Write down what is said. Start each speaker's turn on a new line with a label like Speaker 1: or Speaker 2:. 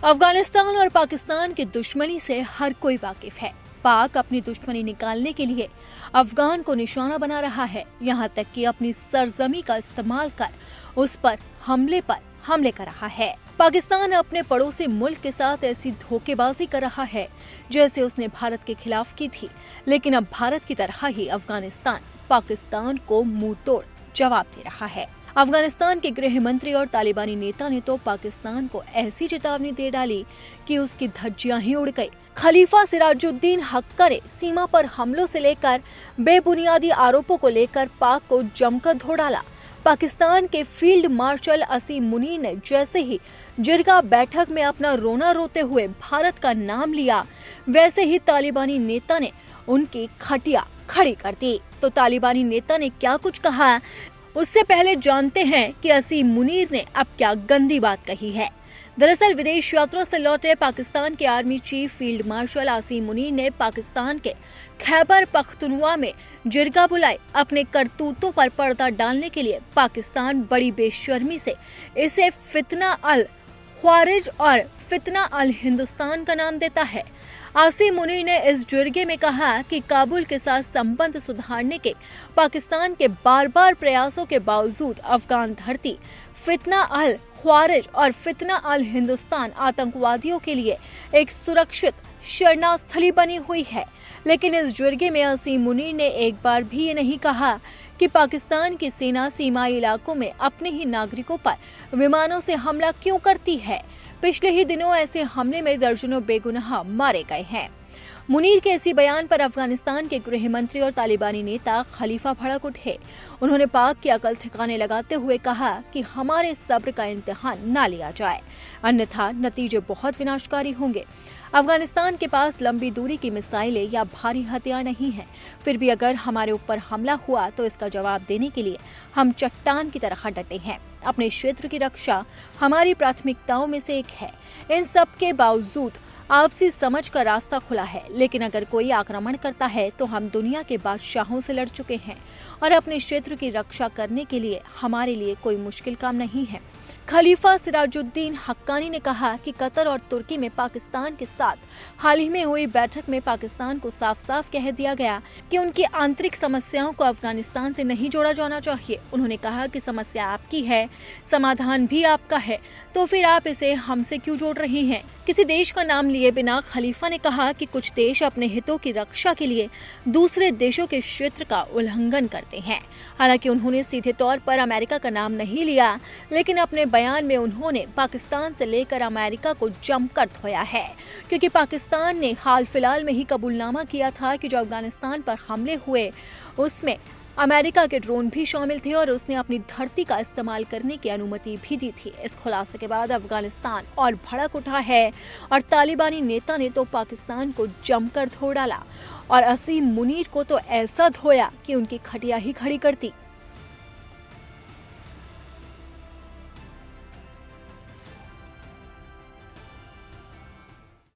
Speaker 1: अफगानिस्तान और पाकिस्तान की दुश्मनी से हर कोई वाकिफ है। पाक अपनी दुश्मनी निकालने के लिए अफगान को निशाना बना रहा है, यहाँ तक कि अपनी सरजमी का इस्तेमाल कर उस पर हमले कर रहा है। पाकिस्तान अपने पड़ोसी मुल्क के साथ ऐसी धोखेबाजी कर रहा है जैसे उसने भारत के खिलाफ की थी, लेकिन अब भारत की तरह ही अफगानिस्तान पाकिस्तान को मुंह तोड़ जवाब दे रहा है। अफगानिस्तान के गृह मंत्री और तालिबानी नेता ने तो पाकिस्तान को ऐसी चेतावनी दे डाली कि उसकी धज्जियां ही उड़ गई। खलीफा सिराजुद्दीन हक्का ने सीमा पर हमलों से लेकर बेबुनियादी आरोपों को लेकर पाक को जमकर धो डाला। पाकिस्तान के फील्ड मार्शल असीम मुनीर ने जैसे ही जिरगा बैठक में अपना रोना रोते हुए भारत का नाम लिया, वैसे ही तालिबानी नेता ने उनकी खटिया खड़ी कर दी। तो तालिबानी नेता ने क्या कुछ कहा, उससे पहले जानते हैं कि असीम मुनीर ने अब क्या गंदी बात कही है। दरअसल विदेश यात्रा से लौटे पाकिस्तान के आर्मी चीफ फील्ड मार्शल असीम मुनीर ने पाकिस्तान के खैबर पख्तूनख्वा में जिरगा बुलाई। अपने करतूतों पर पर्दा डालने के लिए पाकिस्तान बड़ी बेशर्मी से इसे फितना अल ख्वारिज और फितना अल हिंदुस्तान का नाम देता है। असीम मुनीर ने इस जिरगे में कहा कि काबुल के साथ संबंध सुधारने के पाकिस्तान के बार प्रयासों के बावजूद अफगान धरती फितना अल ख्वारिज और फितना अल हिंदुस्तान आतंकवादियों के लिए एक सुरक्षित शरणास्थली बनी हुई है। लेकिन इस जिरगे में असीम मुनीर ने एक बार भी ये नहीं कहा कि पाकिस्तान की सेना सीमाई इलाकों में अपने ही नागरिकों पर विमानों से हमला क्यों करती है। पिछले ही दिनों ऐसे हमले में दर्जनों बेगुनाह मारे गए हैं। मुनीर के इसी बयान पर अफगानिस्तान के गृह मंत्री और तालिबानी नेता खलीफा भड़क उठे। उन्होंने पाक की अकल ठिकाने लगाते हुए कहा कि हमारे सब्र का इम्तिहान ना लिया जाए, अन्यथा नतीजे बहुत विनाशकारी होंगे। अफगानिस्तान के पास लंबी दूरी की मिसाइलें या भारी हथियार नहीं है, फिर भी अगर हमारे ऊपर हमला हुआ तो इसका जवाब देने के लिए हम चट्टान की तरह डटे हैं। अपने क्षेत्र की रक्षा हमारी प्राथमिकताओं में से एक है। इन सब के बावजूद आपसी समझ का रास्ता खुला है, लेकिन अगर कोई आक्रमण करता है तो हम दुनिया के बादशाहों से लड़ चुके हैं और अपने क्षेत्र की रक्षा करने के लिए हमारे लिए कोई मुश्किल काम नहीं है। खलीफा सिराजुद्दीन हक्कानी ने कहा कि कतर और तुर्की में पाकिस्तान के साथ हाल ही में हुई बैठक में पाकिस्तान को साफ साफ कह दिया गया कि उनकी आंतरिक समस्याओं को अफगानिस्तान से नहीं जोड़ा जाना चाहिए। उन्होंने कहा कि समस्या आपकी है, समाधान भी आपका है, तो फिर आप इसे हमसे क्यों जोड़ रही हैं। किसी देश का नाम लिए बिना खलीफा ने कहा कि कुछ देश अपने हितों की रक्षा के लिए दूसरे देशों के क्षेत्र का उल्लंघन करते हैं। हालांकि उन्होंने सीधे तौर पर अमेरिका का नाम नहीं लिया, लेकिन अपने बयान में उन्होंने पाकिस्तान से लेकर अमेरिका को जमकर धोया है, क्योंकि पाकिस्तान ने हाल फिलहाल में ही कबूलनामा किया था कि जो अफगानिस्तान पर हमले हुए उसमें अमेरिका के ड्रोन भी शामिल थे और उसने अपनी धरती का इस्तेमाल करने की अनुमति भी दी थी। इस खुलासे के बाद अफगानिस्तान और भड़क उठा है और तालिबानी नेता ने तो पाकिस्तान को जमकर धो डाला और असीम मुनीर को तो ऐसा धोया कि उनकी खटिया ही खड़ी कर दी।